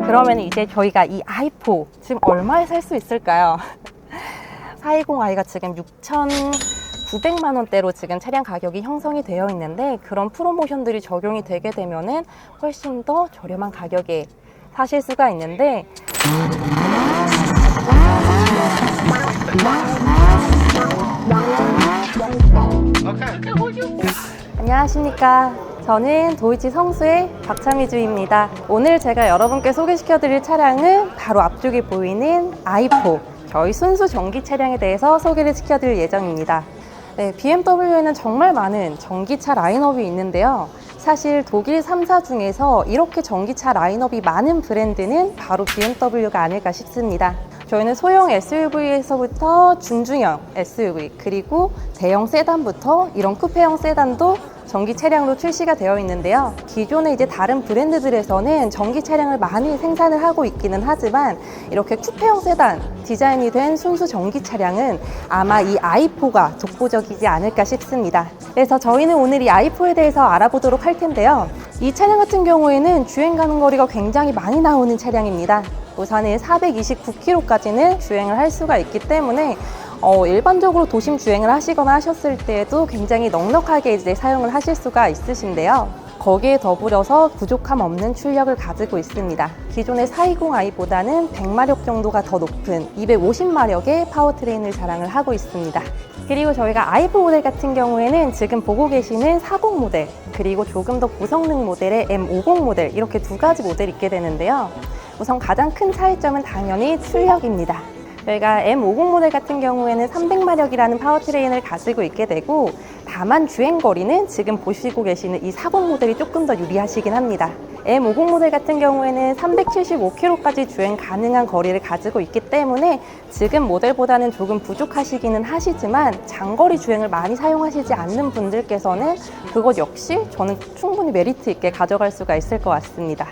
그러면 이제 저희가 이 i4 지금 얼마에 살 수 있을까요? 420i가 지금 6,900만 원대로 지금 차량 가격이 형성이 되어 있는데, 그런 프로모션들이 적용이 되게 되면은 훨씬 더 저렴한 가격에 사실 수가 있는데, 안녕하십니까. 저는 도이치 성수의 박찬미 주입니다. 오늘 제가 여러분께 소개시켜드릴 차량은 바로 앞쪽에 보이는 i4, 저희 순수 전기 차량에 대해서 소개를 시켜드릴 예정입니다. 네, BMW에는 정말 많은 전기차 라인업이 있는데요. 사실 독일 3사 중에서 이렇게 전기차 라인업이 많은 브랜드는 바로 BMW가 아닐까 싶습니다. 저희는 소형 SUV에서부터 중중형 SUV, 그리고 대형 세단부터 이런 쿠페형 세단도 전기 차량으로 출시가 되어 있는데요. 기존에 이제 다른 브랜드들에서는 전기 차량을 많이 생산을 하고 있기는 하지만, 이렇게 쿠페형 세단 디자인이 된 순수 전기 차량은 아마 이 i4가 독보적이지 않을까 싶습니다. 그래서 저희는 오늘 이 i4에 대해서 알아보도록 할 텐데요. 이 차량 같은 경우에는 주행 가는 거리가 굉장히 많이 나오는 차량입니다. 우선은 429km까지는 주행을 할 수가 있기 때문에 일반적으로 도심 주행을 하시거나 하셨을 때에도 굉장히 넉넉하게 이제 사용을 하실 수가 있으신데요. 거기에 더불어서 부족함 없는 출력을 가지고 있습니다. 기존의 420i보다는 100마력 정도가 더 높은 250마력의 파워트레인을 자랑을 하고 있습니다. 그리고 저희가 i4 모델 같은 경우에는 지금 보고 계시는 40 모델, 그리고 조금 더 고성능 모델의 M50 모델, 이렇게 두 가지 모델이 있게 되는데요. 우선 가장 큰 차이점은 당연히 출력입니다. 저희가 M50 모델 같은 경우에는 300마력이라는 파워트레인을 가지고 있게 되고, 다만 주행거리는 지금 보시고 계시는 이 40 모델이 조금 더 유리하시긴 합니다. M50 모델 같은 경우에는 375km까지 주행 가능한 거리를 가지고 있기 때문에 지금 모델보다는 조금 부족하시기는 하시지만, 장거리 주행을 많이 사용하시지 않는 분들께서는 그것 역시 저는 충분히 메리트 있게 가져갈 수가 있을 것 같습니다.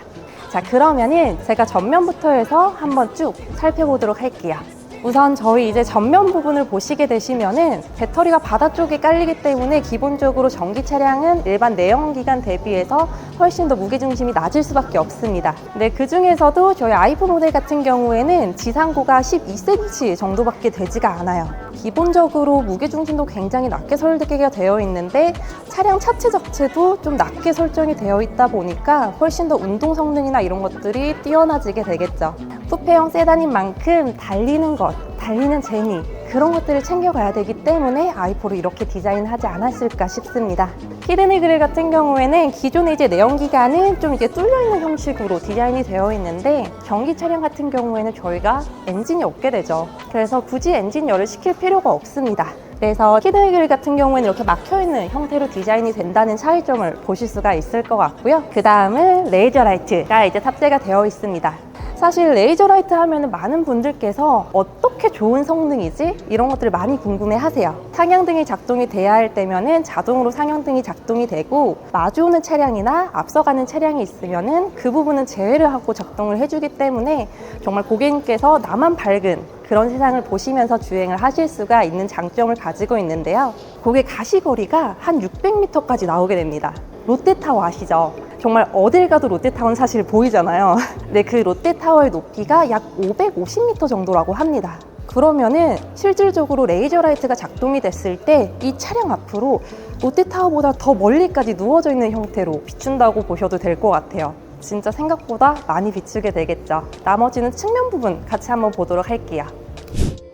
자, 그러면은 제가 전면부터 해서 한번 쭉 살펴보도록 할게요. 우선 저희 이제 전면 부분을 보시게 되시면은 배터리가 바닥 쪽에 깔리기 때문에 기본적으로 전기 차량은 일반 내연기관 대비해서 훨씬 더 무게중심이 낮을 수밖에 없습니다. 네, 그 중에서도 저희 i4 모델 같은 경우에는 지상고가 12cm 정도밖에 되지가 않아요. 기본적으로 무게중심도 굉장히 낮게 설계가 되어 있는데, 차량 차체 자체도 좀 낮게 설정이 되어 있다 보니까 훨씬 더 운동 성능이나 이런 것들이 뛰어나지게 되겠죠. 쿠페형 세단인 만큼 달리는 것, 달리는 재미, 그런 것들을 챙겨가야 되기 때문에 i4를 이렇게 디자인하지 않았을까 싶습니다. 히든 그릴 같은 경우에는 기존의 이제 내연기관은 좀 이제 뚫려있는 형식으로 디자인이 되어 있는데, 전기 차량 같은 경우에는 저희가 엔진이 없게 되죠. 그래서 굳이 엔진열을 시킬 필요가 없습니다. 그래서 히든 그릴 같은 경우에는 이렇게 막혀있는 형태로 디자인이 된다는 차이점을 보실 수가 있을 것 같고요. 그 다음은 레이저 라이트가 이제 탑재가 되어 있습니다. 사실 레이저 라이트 하면은 많은 분들께서 어떻게 좋은 성능이지? 이런 것들을 많이 궁금해 하세요. 상향등이 작동이 돼야 할 때면은 자동으로 상향등이 작동이 되고, 마주오는 차량이나 앞서가는 차량이 있으면은 그 부분은 제외를 하고 작동을 해주기 때문에 정말 고객님께서 나만 밝은 그런 세상을 보시면서 주행을 하실 수가 있는 장점을 가지고 있는데요. 고객 가시거리가 한 600m까지 나오게 됩니다. 롯데타워 아시죠? 정말 어딜 가도 롯데타워는 사실 보이잖아요. 네, 그 롯데타워의 높이가 약 550m 정도라고 합니다. 그러면은 실질적으로 레이저 라이트가 작동이 됐을 때 이 차량 앞으로 롯데타워보다 더 멀리까지 누워져 있는 형태로 비춘다고 보셔도 될 것 같아요. 진짜 생각보다 많이 비추게 되겠죠. 나머지는 측면 부분 같이 한번 보도록 할게요.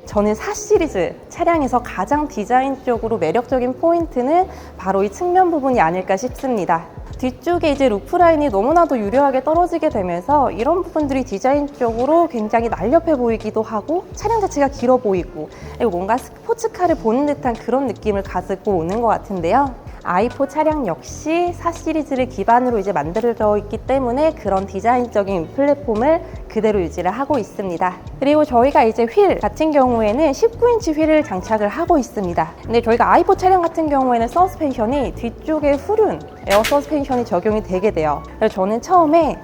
저는 4 시리즈 차량에서 가장 디자인적으로 매력적인 포인트는 바로 이 측면 부분이 아닐까 싶습니다. 뒤쪽에 이제 루프라인이 너무나도 유려하게 떨어지게 되면서 이런 부분들이 디자인적으로 굉장히 날렵해 보이기도 하고, 차량 자체가 길어 보이고, 그리고 뭔가 스포츠카를 보는 듯한 그런 느낌을 가지고 오는 것 같은데요. i4 차량 역시 4 시리즈를 기반으로 이제 만들어져 있기 때문에 그런 디자인적인 플랫폼을 그대로 유지를 하고 있습니다. 그리고 저희가 이제 휠 같은 경우에는 19인치 휠을 장착을 하고 있습니다. 근데 저희가 i4 차량 같은 경우에는 서스펜션이 뒤쪽에 후륜 에어 서스펜션이 적용이 되게 돼요. 그래서 저는 처음에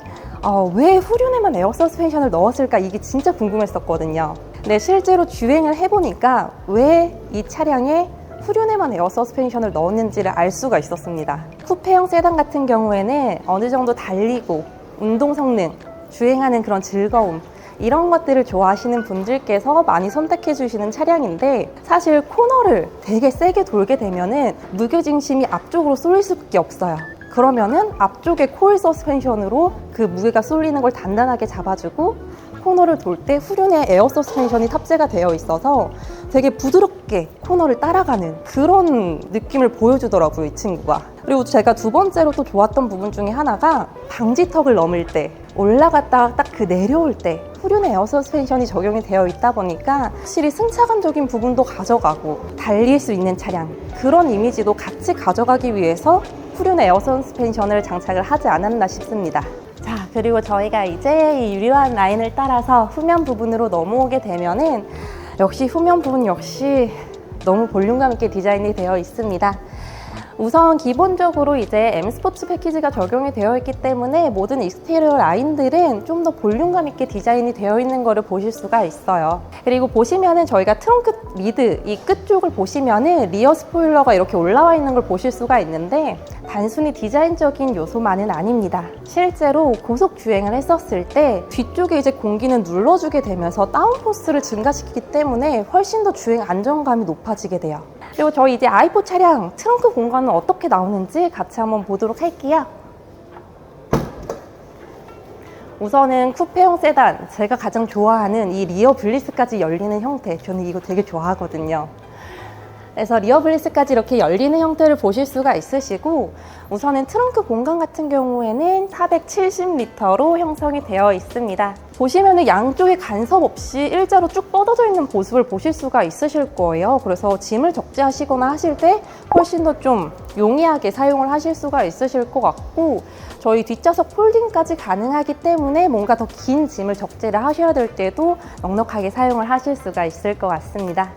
왜 후륜에만 에어 서스펜션을 넣었을까, 이게 진짜 궁금했었거든요. 근데 실제로 주행을 해보니까 왜 이 차량에 후륜에만 에어 서스펜션을 넣었는지를 알 수가 있었습니다. 쿠페형 세단 같은 경우에는 어느 정도 달리고 운동 성능, 주행하는 그런 즐거움, 이런 것들을 좋아하시는 분들께서 많이 선택해 주시는 차량인데, 사실 코너를 되게 세게 돌게 되면은 무게중심이 앞쪽으로 쏠릴 수밖에 없어요. 그러면은 앞쪽에 코일 서스펜션으로 그 무게가 쏠리는 걸 단단하게 잡아주고, 코너를 돌 때 후륜에 에어 서스펜션이 탑재가 되어 있어서 되게 부드럽게 코너를 따라가는 그런 느낌을 보여주더라고요, 이 친구가. 그리고 제가 두 번째로 또 좋았던 부분 중에 하나가 방지턱을 넘을 때, 올라갔다가 딱 그 내려올 때 후륜에 에어 서스펜션이 적용이 되어 있다 보니까 확실히 승차감적인 부분도 가져가고 달릴 수 있는 차량, 그런 이미지도 같이 가져가기 위해서 후륜에 에어 서스펜션을 장착을 하지 않았나 싶습니다. 자, 그리고 저희가 이제 이 유리화한 라인을 따라서 후면 부분으로 넘어오게 되면은 역시 후면 부분 역시 너무 볼륨감 있게 디자인이 되어 있습니다. 우선 기본적으로 이제 M 스포츠 패키지가 적용이 되어 있기 때문에 모든 익스테리어 라인들은 좀 더 볼륨감 있게 디자인이 되어 있는 거를 보실 수가 있어요. 그리고 보시면은 저희가 트렁크 미드 이 끝쪽을 보시면은 리어 스포일러가 이렇게 올라와 있는 걸 보실 수가 있는데, 단순히 디자인적인 요소만은 아닙니다. 실제로 고속 주행을 했었을 때 뒤쪽에 이제 공기는 눌러주게 되면서 다운포스를 증가시키기 때문에 훨씬 더 주행 안정감이 높아지게 돼요. 그리고 저희 이제 i4 차량 트렁크 공간은 어떻게 나오는지 같이 한번 보도록 할게요. 우선은 쿠페형 세단, 제가 가장 좋아하는 이 리어 블리스까지 열리는 형태, 저는 이거 되게 좋아하거든요. 그래서 리어 블리스까지 이렇게 열리는 형태를 보실 수가 있으시고, 우선은 트렁크 공간 같은 경우에는 470리터로 형성이 되어 있습니다. 보시면은 양쪽에 간섭 없이 일자로 쭉 뻗어져 있는 모습을 보실 수가 있으실 거예요. 그래서 짐을 적재하시거나 하실 때 훨씬 더 좀 용이하게 사용을 하실 수가 있으실 것 같고, 저희 뒷좌석 폴딩까지 가능하기 때문에 뭔가 더 긴 짐을 적재를 하셔야 될 때도 넉넉하게 사용을 하실 수가 있을 것 같습니다.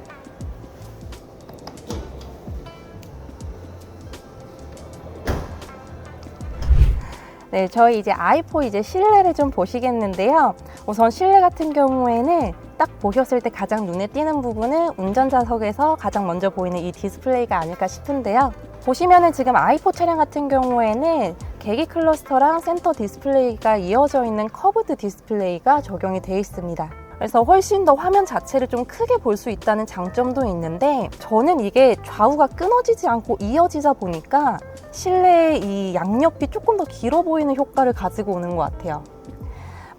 네, 저희 이제 i4 이제 실내를 좀 보시겠는데요. 우선 실내 같은 경우에는 딱 보셨을 때 가장 눈에 띄는 부분은 운전자석에서 가장 먼저 보이는 이 디스플레이가 아닐까 싶은데요. 보시면은 지금 i4 차량 같은 경우에는 계기 클러스터랑 센터 디스플레이가 이어져 있는 커브드 디스플레이가 적용이 되어 있습니다. 그래서 훨씬 더 화면 자체를 좀 크게 볼 수 있다는 장점도 있는데, 저는 이게 좌우가 끊어지지 않고 이어지다 보니까 실내의 이 양옆이 조금 더 길어 보이는 효과를 가지고 오는 것 같아요.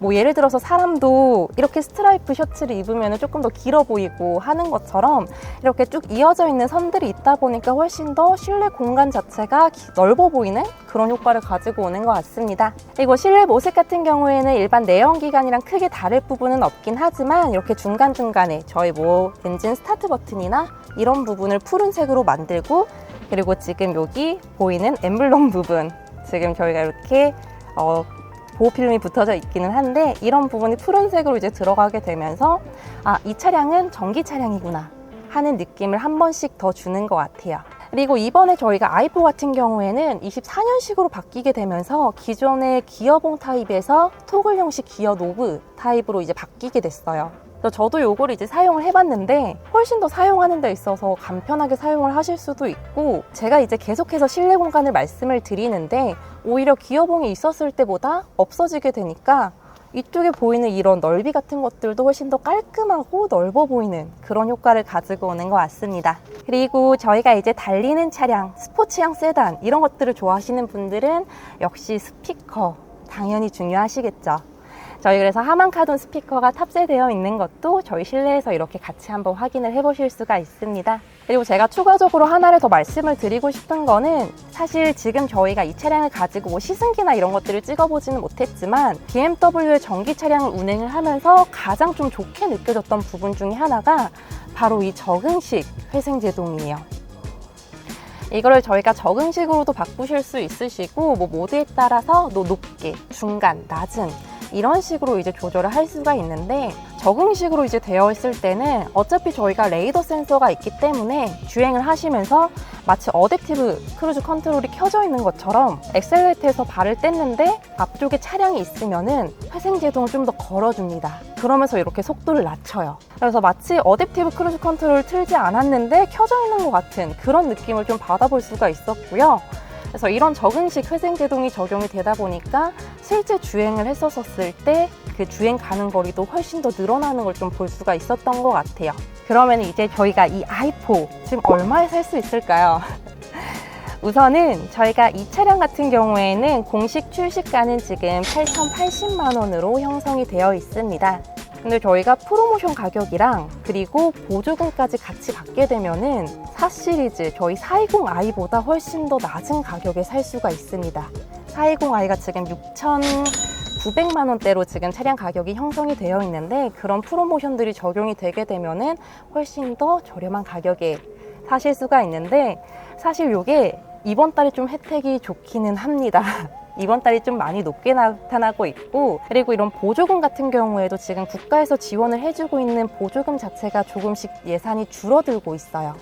뭐 예를 들어서 사람도 이렇게 스트라이프 셔츠를 입으면 조금 더 길어 보이고 하는 것처럼 이렇게 쭉 이어져 있는 선들이 있다 보니까 훨씬 더 실내 공간 자체가 넓어 보이는 그런 효과를 가지고 오는 것 같습니다. 그리고 실내 모습 같은 경우에는 일반 내연기관이랑 크게 다를 부분은 없긴 하지만, 이렇게 중간중간에 저희 뭐 엔진 스타트 버튼이나 이런 부분을 푸른색으로 만들고, 그리고 지금 여기 보이는 엠블럼 부분, 지금 저희가 이렇게 보호필름이 붙어져 있기는 한데, 이런 부분이 푸른색으로 이제 들어가게 되면서 이 차량은 전기 차량이구나 하는 느낌을 한 번씩 더 주는 것 같아요. 그리고 이번에 저희가 i4 같은 경우에는 24년식으로 바뀌게 되면서 기존의 기어봉 타입에서 토글 형식 기어 노브 타입으로 이제 바뀌게 됐어요. 저도 요거를 이제 사용을 해봤는데 훨씬 더 사용하는 데 있어서 간편하게 사용을 하실 수도 있고, 제가 이제 계속해서 실내 공간을 말씀을 드리는데 오히려 기어봉이 있었을 때보다 없어지게 되니까 이쪽에 보이는 이런 넓이 같은 것들도 훨씬 더 깔끔하고 넓어 보이는 그런 효과를 가지고 오는 것 같습니다. 그리고 저희가 이제 달리는 차량, 스포츠형 세단 이런 것들을 좋아하시는 분들은 역시 스피커 당연히 중요하시겠죠. 저희 그래서 하만 카돈 스피커가 탑재되어 있는 것도 저희 실내에서 이렇게 같이 한번 확인을 해보실 수가 있습니다. 그리고 제가 추가적으로 하나를 더 말씀을 드리고 싶은 거는, 사실 지금 저희가 이 차량을 가지고 뭐 시승기나 이런 것들을 찍어보지는 못했지만 BMW의 전기 차량을 운행을 하면서 가장 좀 좋게 느껴졌던 부분 중에 하나가 바로 이 적응식 회생제동이에요. 이거를 저희가 적응식으로도 바꾸실 수 있으시고, 뭐 모드에 따라서 높게, 중간, 낮은 이런 식으로 이제 조절을 할 수가 있는데, 적응식으로 이제 되어 있을 때는 어차피 저희가 레이더 센서가 있기 때문에 주행을 하시면서 마치 어댑티브 크루즈 컨트롤이 켜져 있는 것처럼 엑셀레이터에서 발을 뗐는데 앞쪽에 차량이 있으면은 회생제동을 좀 더 걸어줍니다. 그러면서 이렇게 속도를 낮춰요. 그래서 마치 어댑티브 크루즈 컨트롤을 틀지 않았는데 켜져 있는 것 같은 그런 느낌을 좀 받아볼 수가 있었고요. 그래서 이런 적응식 회생제동이 적용이 되다 보니까 실제 주행을 했었을 때 그 주행 가는 거리도 훨씬 더 늘어나는 걸 좀 볼 수가 있었던 것 같아요. 그러면 이제 저희가 이 i4 지금 얼마에 살 수 있을까요? 우선은 저희가 이 차량 같은 경우에는 공식 출시가는 지금 8,080만 원으로 형성이 되어 있습니다. 근데 저희가 프로모션 가격이랑 그리고 보조금까지 같이 받게 되면은 4 시리즈 저희 420i보다 훨씬 더 낮은 가격에 살 수가 있습니다. 420i가 지금 6,900만 원대로 지금 차량 가격이 형성이 되어 있는데 그런 프로모션들이 적용이 되게 되면은 훨씬 더 저렴한 가격에 사실 수가 있는데 사실 이게 이번 달에 좀 혜택이 좋기는 합니다. 이번 달이 좀 많이 높게 나타나고 있고 그리고 이런 보조금 같은 경우에도 지금 국가에서 지원을 해주고 있는 보조금 자체가 조금씩 예산이 줄어들고 있어요.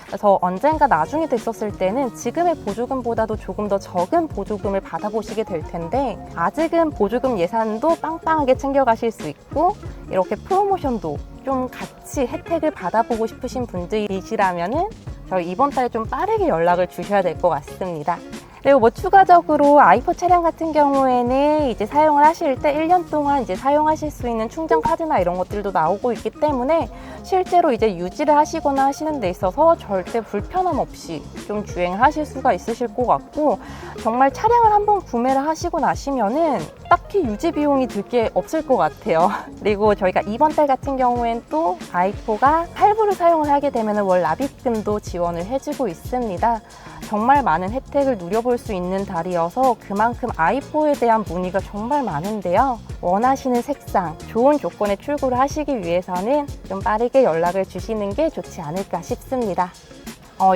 그래서 언젠가 나중에 됐었을 때는 지금의 보조금보다도 조금 더 적은 보조금을 받아보시게 될 텐데 아직은 보조금 예산도 빵빵하게 챙겨가실 수 있고 이렇게 프로모션도 좀 같이 혜택을 받아보고 싶으신 분들이시라면은 저희 이번 달에 좀 빠르게 연락을 주셔야 될 것 같습니다. 그리고 뭐 추가적으로 i4 차량 같은 경우에는 이제 사용을 하실 때 1년 동안 이제 사용하실 수 있는 충전 카드나 이런 것들도 나오고 있기 때문에 실제로 이제 유지를 하시거나 하시는 데 있어서 절대 불편함 없이 좀 주행을 하실 수가 있으실 것 같고 정말 차량을 한번 구매를 하시고 나시면은 딱히 유지 비용이 들 게 없을 것 같아요. 그리고 저희가 이번 달 같은 경우엔 또 i4가 할부를 사용을 하게 되면 월 납입금도 지원을 해주고 있습니다. 정말 많은 혜택을 누려볼 수 있는 달이어서 그만큼 i4에 대한 문의가 정말 많은데요. 원하시는 색상, 좋은 조건의 출고를 하시기 위해서는 좀 빠르게 연락을 주시는 게 좋지 않을까 싶습니다.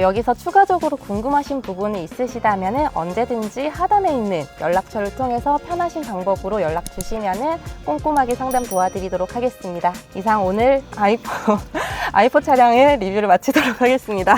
여기서 추가적으로 궁금하신 부분이 있으시다면 언제든지 하단에 있는 연락처를 통해서 편하신 방법으로 연락 주시면 꼼꼼하게 상담 도와드리도록 하겠습니다. 이상 오늘 i4 차량의 리뷰를 마치도록 하겠습니다.